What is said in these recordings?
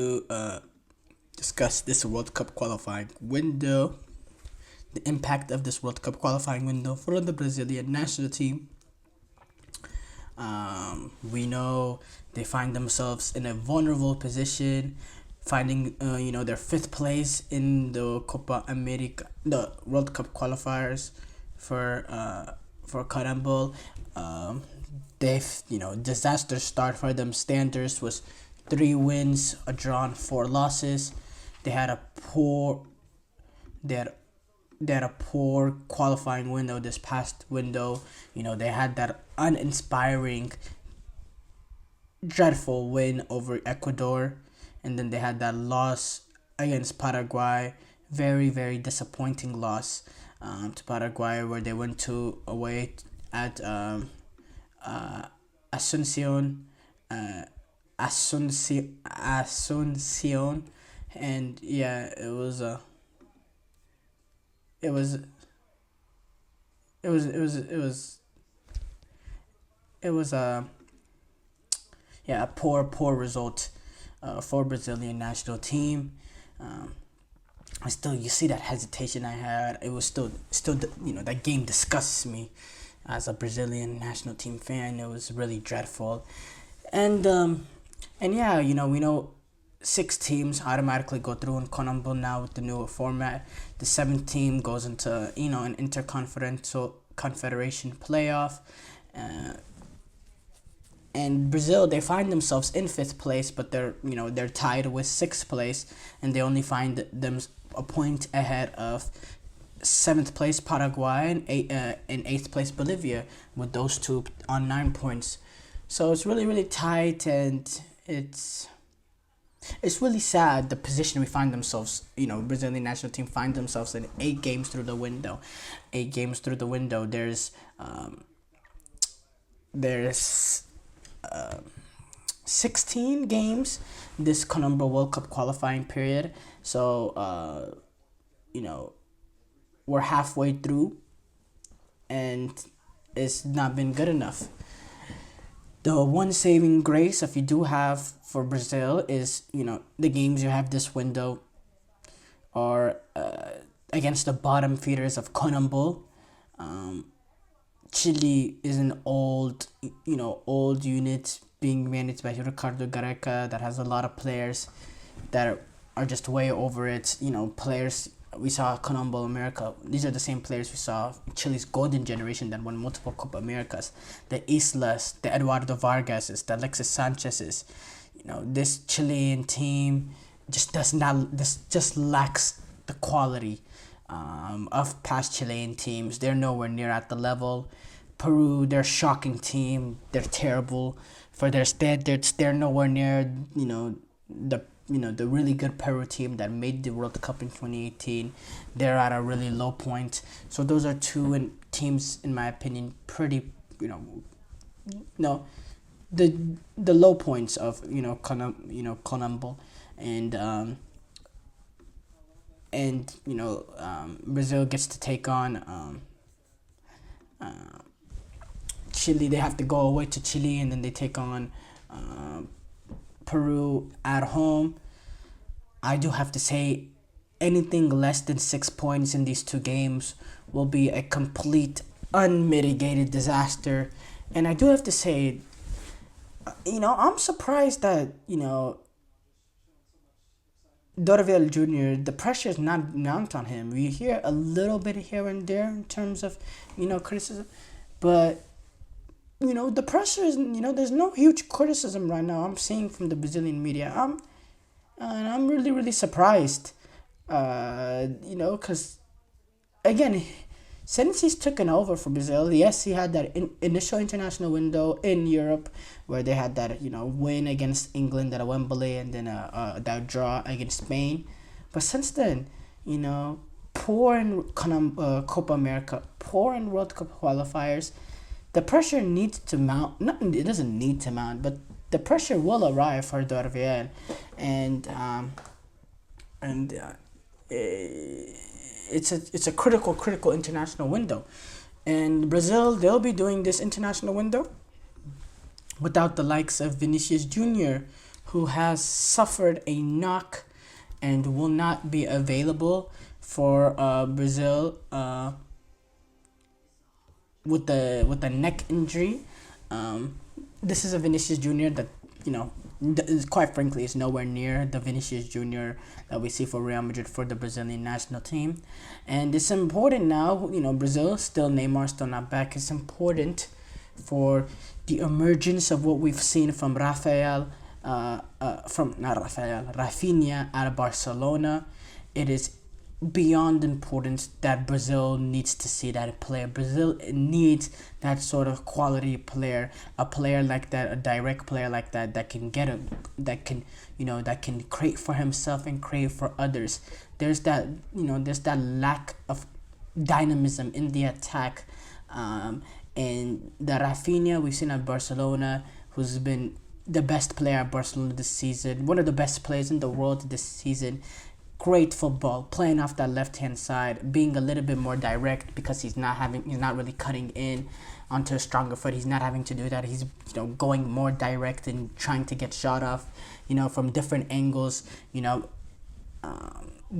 to discuss this World Cup qualifying window, the impact of this World Cup qualifying window for the Brazilian national team. We know they find themselves in a vulnerable position, finding their fifth place in the Copa America, the World Cup qualifiers for Carambol. They've disaster start for them. Standards was 3 wins, a draw, and 4 losses. They had a poor they had they had a poor qualifying window this past window. They had that uninspiring, dreadful win over Ecuador, and then they had that loss against Paraguay. Very, very disappointing loss to Paraguay, where they went to away at Asuncion, uh, Asuncion, and yeah, it was it was it was it was it was a poor result for Brazilian national team. Um, I still you see that hesitation I had. It was still that game disgusts me as a Brazilian national team fan. It was really dreadful, and yeah, we know 6 teams automatically go through in Conmebol now with the new format. The seventh team goes into an interconferential confederation playoff. Uh, and Brazil, they find themselves in fifth place, but they're tied with sixth place, and they only find them a point ahead of seventh place Paraguay and eighth place Bolivia, with those two on 9 points. So it's really really tight, and it's really sad the position we find themselves. Brazilian national team find themselves in 8 games through the window. 8 games through the window. There's 16 games this Colombo World Cup qualifying period. So we're halfway through, and it's not been good enough. The one saving grace, if you do have for Brazil, is the games you have this window are against the bottom feeders of Conmebol. Um, Chile is an old unit being managed by Ricardo Gareca that has a lot of players that are just way over it. Players we saw Conmebol America. These are the same players we saw Chile's golden generation that won multiple Copa Americas. The Islas, the Eduardo Vargases, the Alexis Sanchez's. This Chilean team just lacks the quality of past Chilean teams. They're nowhere near at the level. Peru, they're a shocking team. They're terrible for their standards. They're nowhere near the really good Peru team that made the World Cup in 2018. They're at a really low point. So those are teams, in my opinion, pretty no the low points of Conmebol, and Brazil gets to take on Chile. They have to go away to Chile, and then they take on Peru at home. I do have to say, anything less than 6 points in these 2 games will be a complete unmitigated disaster. And I do have to say, I'm surprised that Dorvel Jr., the pressure is not mount on him. We hear a little bit here and there in terms of criticism, but the pressure is, there's no huge criticism right now I'm seeing from the Brazilian media. I'm really, really surprised, because, again, since he's taken over for Brazil, yes, he had that initial international window in Europe where they had that, win against England at Wembley, and then that draw against Spain. But since then, poor in Copa America, poor in World Cup qualifiers. The pressure needs to mount. Not, it doesn't need to mount, but the pressure will arrive for Dorviel, and it's a critical international window, and Brazil, they'll be doing this international window without the likes of Vinicius Jr., who has suffered a knock and will not be available for Brazil with the neck injury. This is a Vinicius Junior that you know, quite frankly, is nowhere near the Vinicius Junior that we see for Real Madrid for the Brazilian national team, and it's important now. You know, Brazil still Neymar still not back. It's important for the emergence of what we've seen from Rafinha out of Barcelona. It is beyond important that Brazil needs to see that player. Brazil needs that sort of quality player, a player like that, a direct player like that, that can that can create for himself and create for others. There's that lack of dynamism in the attack, and the Rafinha we've seen at Barcelona, who's been the best player at Barcelona this season, one of the best players in the world this season. Great football, playing off that left hand side, being a little bit more direct because he's not really cutting in onto a stronger foot. He's not having to do that. He's going more direct and trying to get shot off, from different angles.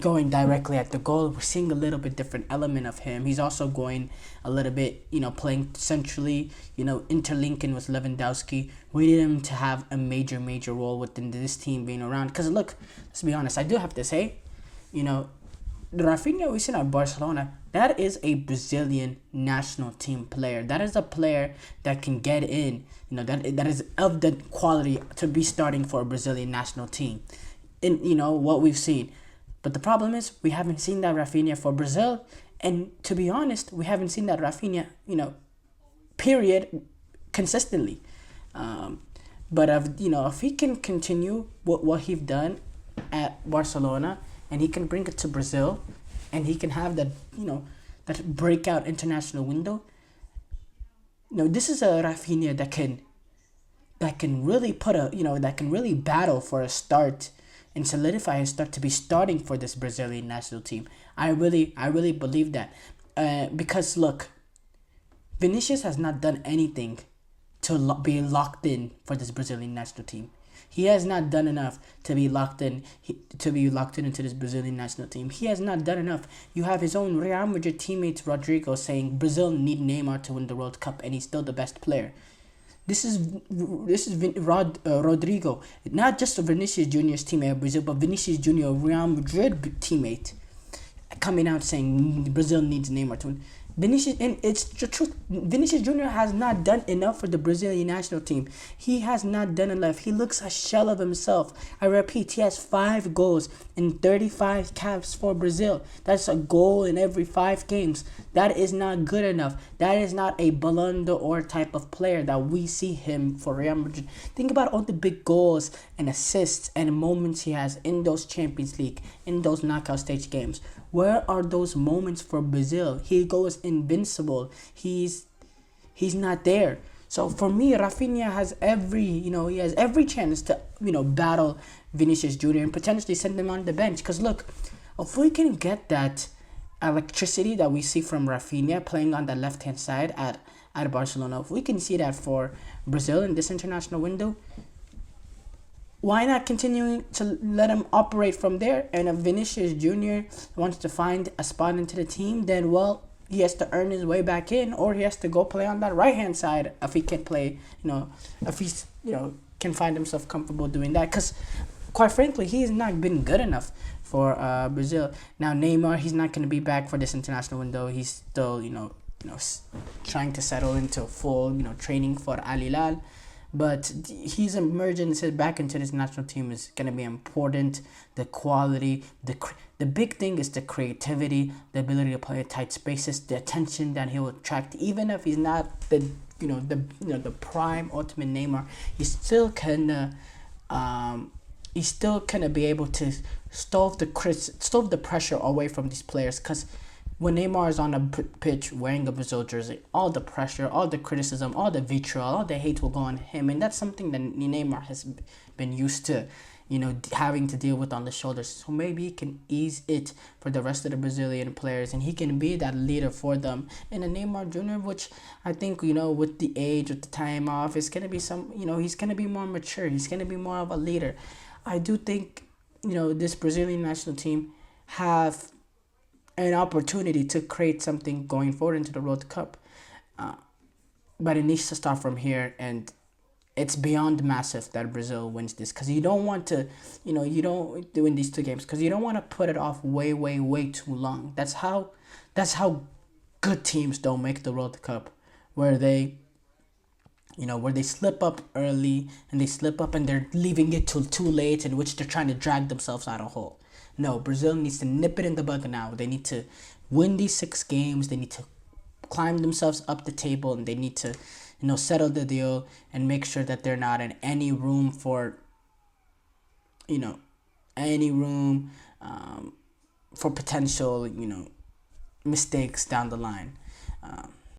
Going directly at the goal. We're seeing a little bit different element of him. He's also going a little bit, playing centrally, interlinking with Lewandowski. We need him to have a major role within this team being around. Because look, let's be honest, I do have to say, the Rafinha we seen at Barcelona, that is a Brazilian national team player. That is a player that can get in, that is of the quality to be starting for a Brazilian national team. In what we've seen. But the problem is we haven't seen that Rafinha for Brazil, and to be honest, we haven't seen that Rafinha, period, consistently. But if he can continue what he's done at Barcelona, and he can bring it to Brazil, and he can have that that breakout international window. This is a Rafinha that can really that can really battle for a start and solidify his start to be starting for this Brazilian national team. I really believe that. Because look, Vinicius has not done anything to be locked in for this Brazilian national team. He has not done enough to be locked in into this Brazilian national team. He has not done enough. You have his own Real Madrid teammate Rodrigo saying Brazil need Neymar to win the World Cup, and he's still the best player. This is Rodrigo, not just a Vinicius Junior's teammate of Brazil, but Vinicius Junior, Real Madrid teammate, coming out saying Brazil needs Neymar to win. Vinicius, and it's the truth. Vinicius Junior has not done enough for the Brazilian national team. He has not done enough. He looks a shell of himself. I repeat, he has 5 goals in 35 caps for Brazil. That's a goal in every 5 games. That is not good enough. That is not a Ballon d'Or type of player that we see him for Real Madrid. Think about all the big goals and assists and moments he has in those Champions League, in those knockout stage games. Where are those moments for Brazil? He goes invincible. He's not there. So for me, Rafinha has every chance to battle Vinicius Junior and potentially send him on the bench. Because look, if we can get that electricity that we see from Rafinha playing on the left hand side at Barcelona, if we can see that for Brazil in this international window, why not continuing to let him operate from there? And if Vinicius Junior wants to find a spot into the team, then he has to earn his way back in, or he has to go play on that right hand side if he can play. If he's can find himself comfortable doing that. Because quite frankly, he has not been good enough for Brazil. Now Neymar, he's not going to be back for this international window. He's still trying to settle into full training for Al Hilal. But his emergence back into this national team is going to be important. The quality, the big thing is the creativity, the ability to play in tight spaces, the attention that he will attract. Even if he's not the prime ultimate Neymar, he's still gonna be able to stove the pressure away from these players. Because when Neymar is on a pitch wearing a Brazil jersey, all the pressure, all the criticism, all the vitriol, all the hate will go on him. And that's something that Neymar has been used to. having to deal with on the shoulders. So maybe he can ease it for the rest of the Brazilian players, and he can be that leader for them. And a Neymar Jr., which I think, with the age, with the time off, it's gonna be he's gonna be more mature. He's gonna be more of a leader. I do think, this Brazilian national team have an opportunity to create something going forward into the World Cup. But it needs to start from here, and it's beyond massive that Brazil wins this, because you don't want to, you don't win these two games because you don't want to put it off way, way, way too long. That's how good teams don't make the World Cup, where they slip up early and they slip up and they're leaving it till too late, in which they're trying to drag themselves out of a hole. No, Brazil needs to nip it in the bud now. They need to win these 6 games. They need to climb themselves up the table, and they need to, settle the deal and make sure that they're not in any room for, any room for potential, mistakes down the line.